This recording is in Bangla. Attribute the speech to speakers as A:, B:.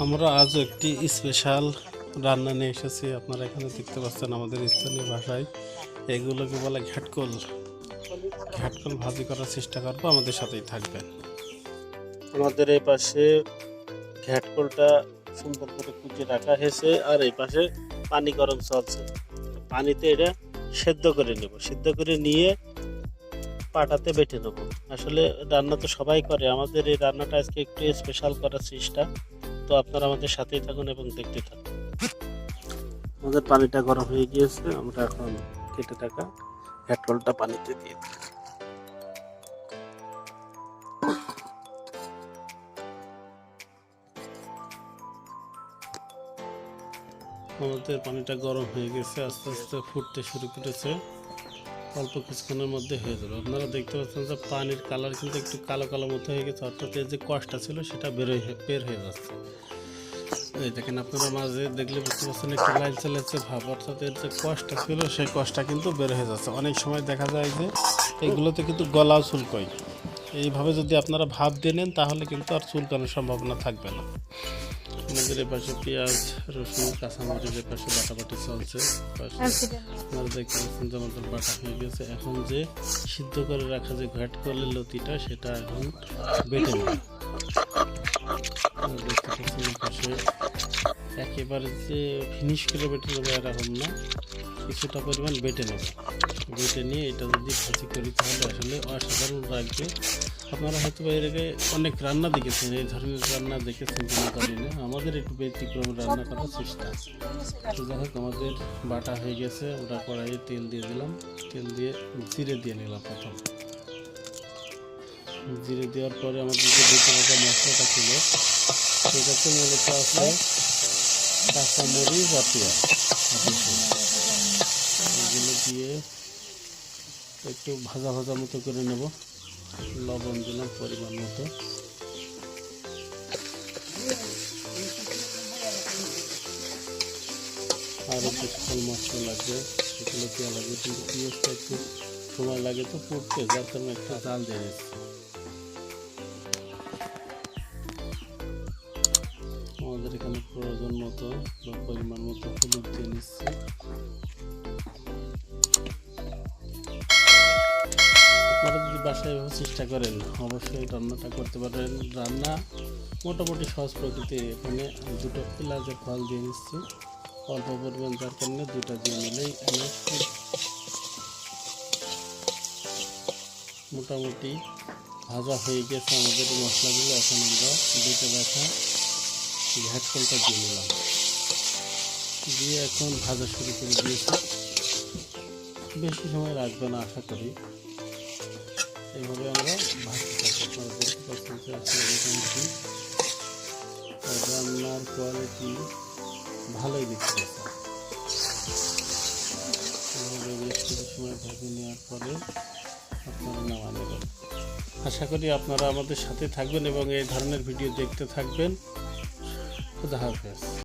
A: আমরা আজ একটি স্পেশাল রান্না নিয়ে এসেছি। আপনারা এখানে দেখতে পাচ্ছেন আমাদের স্থানীয় ভাষায় এগুলোকে বলে ঘ্যাটকল। ঘ্যাটকল ভাজি করার চেষ্টা করবো, আমাদের সাথেই থাকবেন। আমাদের এই পাশে ঘ্যাটকলটা সুন্দর করে কুচিয়ে রাখা হয়েছে, আর এই পাশে পানি গরম চলছে। পানিতে এটা সেদ্ধ করে নেব, সেদ্ধ করে নিয়ে পাটাতে বেটে নেব। আসলে রান্না তো সবাই করে, আমাদের এই রান্নাটা আজকে একটু স্পেশাল করার চেষ্টা। তো আপনারা আমাদের সাথেই থাকুন এবং দেখতে থাকুন। আমাদের পানিটা গরম হয়ে গিয়েছে, আমরা এখন কেটে থাকা ঘ্যাটকলটা পানিতে দিয়ে দিই। আমাদের পানিটা গরম হয়ে গেছে, আস্তে আস্তে ফুটতে শুরু করেছে। অল্প কিছুক্ষণের মধ্যে হয়ে যাবে। আপনারা দেখতে পাচ্ছেন যে পানির কালার কিন্তু একটু কালো কালো মতো হয়ে গেছে, অর্থাৎ এর যে কষটা ছিল সেটা বের হয়ে যাচ্ছে। এই দেখেন, আপনারা মাঝে দেখলে বুঝতে পারছেন একটু লালচে লালচে ভাব, অর্থাৎ এর যে কষটা ছিল সেই কষটা কিন্তু বের হয়ে যাচ্ছে। অনেক সময় দেখা যায় যে এগুলোতে কিন্তু গলাও চুলকয়। এইভাবে যদি আপনারা ভাব দিয়ে নেন তাহলে কিন্তু আর চুলকানোর সম্ভাবনা থাকবে না। আমাদের এপাশে পেঁয়াজ, রসুন, কাঁচামরিচ এপাশে বাটাবাটি চলছে। আপনারা দেখতে পাচ্ছেন যে আমাদের বাটা হয়ে গেছে। এখন যে সিদ্ধ করে রাখা যে ঘ্যাটকলের লতিটা সেটা এখন বেটে নেব। দেখতে পাচ্ছেন এপাশে একেবারে যে ফিনিশ করে বেটে নেবো এরকম না, কিছুটা পরিমাণ বেটে নেব। বেটে নিয়ে এটা যদি ভাজি করি তাহলে আসলে অসাধারণ লাগবে। আপনারা হয়তো এর আগে অনেক রান্না দেখেছেন, এই ধরনের রান্না দেখেছেন কিনা জানি না। আমাদের একটু ব্যতিক্রম রান্না করার চেষ্টা। তো যাই হোক, আমাদের বাটা হয়ে গেছে। আমরা কড়াইয়ে তেল দিয়ে দিলাম, তেল দিয়ে জিরে দিয়ে নিলাম। প্রথম জিরে দেওয়ার পরে আমাদের যে বেটে রাখা মশলাটা ছিল সেটাতে মূলত আছে কাঁচামরিচ আর পেঁয়াজ, এগুলো দিয়ে একটু ভাজা ভাজা মতো করে নেব। লবণ দিলাম পরিমাণ মতো। আরও কিছুক্ষণ মশলা লাগবে, সেগুলো দেওয়া লাগবে, কিন্তু পেঁয়াজটা একটু সময় লাগে তো পুড়তে, যার কারণে একটু জাল দিয়ে দিচ্ছি। আমাদের এখানে প্রয়োজন মতো বা পরিমাণ মতো হলুদ দিয়ে নিচ্ছি। আপনারা যদি বাসায় এভাবে চেষ্টা করেন অবশ্যই রান্নাটা করতে পারেন। রান্না মোটামুটি সহজ প্রকৃতির। এখানে দুটো এলাচের ফল দিয়ে নিচ্ছি অল্প পরিমাণ, যার কারণে দুটা দিয়ে নিলেই মোটামুটি ভাজা হয়ে গেছে আমাদের মশলাগুলো। এখন আমরা বেটে রাখা ঘ্যাটকলটা দিয়ে নিলাম, দিয়ে এখন ভাজা শুরু করে দিয়েছি। বেশি সময় লাগবে না আশা করি। এইভাবে আমরা ভাজতে থাকি। আপনারা দেখতে পাচ্ছেন যে আসলে মোটামুটি রান্নার কোয়ালিটি ভালোই দেখতে পাচ্ছেন। এইভাবে বেশ কিছু সময় ভেজে নেওয়ার পরে আপনারা নামা নেবেন। আশা করি আপনারা আমাদের সাথে থাকবেন এবং এই ধরনের ভিডিও দেখতে থাকবেন। খুদা হাফেজ।